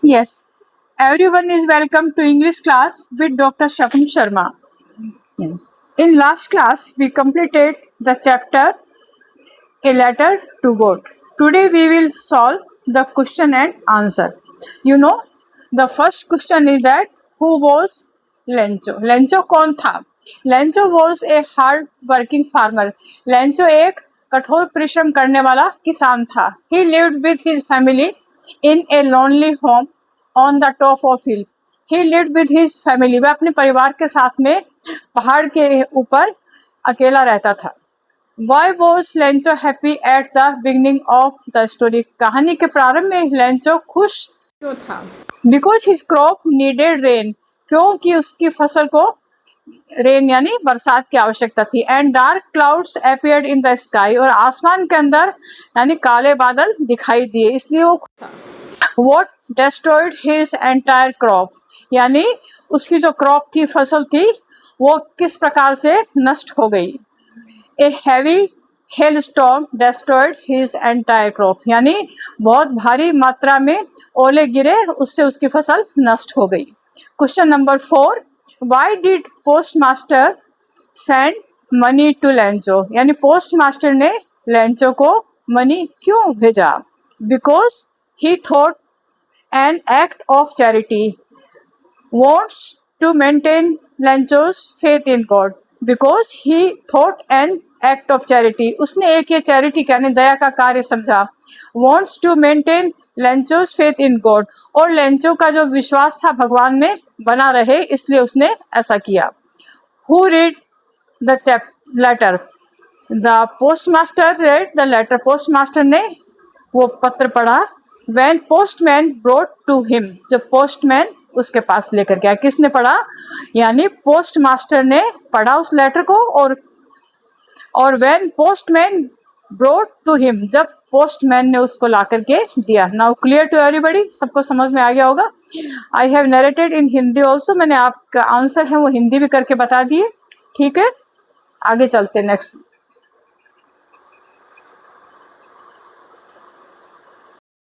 Yes, everyone is welcome to English class with Dr. Shakun Sharma. In last class, we completed the chapter A Letter to God. Today, we will solve the question and answer. You know, the first question is that who was Lencho? Lencho कौन था? Lencho was a hard working farmer. Lencho एक कठोर परिश्रम करने वाला किसान था. He lived with his family in a lonely home on the top of hill. He lived with his family. वह अपने परिवार के साथ में पहाड़ के ऊपर अकेला रहता था. Why was Lencho happy at the beginning of the story? कहानी के प्रारंभ में लेंचो खुश क्यों था? Because his crop needed rain. क्योंकि उसकी फसल को रेन यानी बरसात की आवश्यकता थी. And dark clouds appeared in the sky. और आसमान के अंदर यानी काले बादल दिखाई दिए, इसलिए वो खुश था. What destroyed his entire crop? यानी उसकी जो क्रॉप थी, फसल थी, वो किस प्रकार से नष्ट हो गई. A heavy hailstorm destroyed his entire crop. यानी बहुत भारी मात्रा में ओले गिरे, उससे उसकी फसल नष्ट हो गई. Question number 4. Why did postmaster send money to Lencho? यानी पोस्ट मास्टर ने लेंचो को मनी क्यों भेजा? Because he thought an act of charity wants to maintain Lencho's faith in God. Because he thought an act of charity. उसने एक ये charity यानी दया का कार्य समझा. Wants to maintain Lencho's faith in God. और लेंचो का जो विश्वास था भगवान में बना रहे, इसलिए उसने ऐसा किया. Who read the letter? The postmaster read the letter. Postmaster ने वो पत्र पढ़ा. When postman brought to him. जब पोस्टमैन उसके पास लेकर गया. किसने पढ़ा? यानी पोस्ट मास्टर ने पढ़ा उस लेटर को. और when postman brought to him, जब पोस्टमैन ने उसको ला करके दिया. नाउ क्लियर टू एवरीबॉडी, सबको समझ में आ गया होगा. I have narrated in Hindi also. मैंने आपका आंसर है वो हिंदी भी करके बता दिए. ठीक है, आगे चलते नेक्स्ट.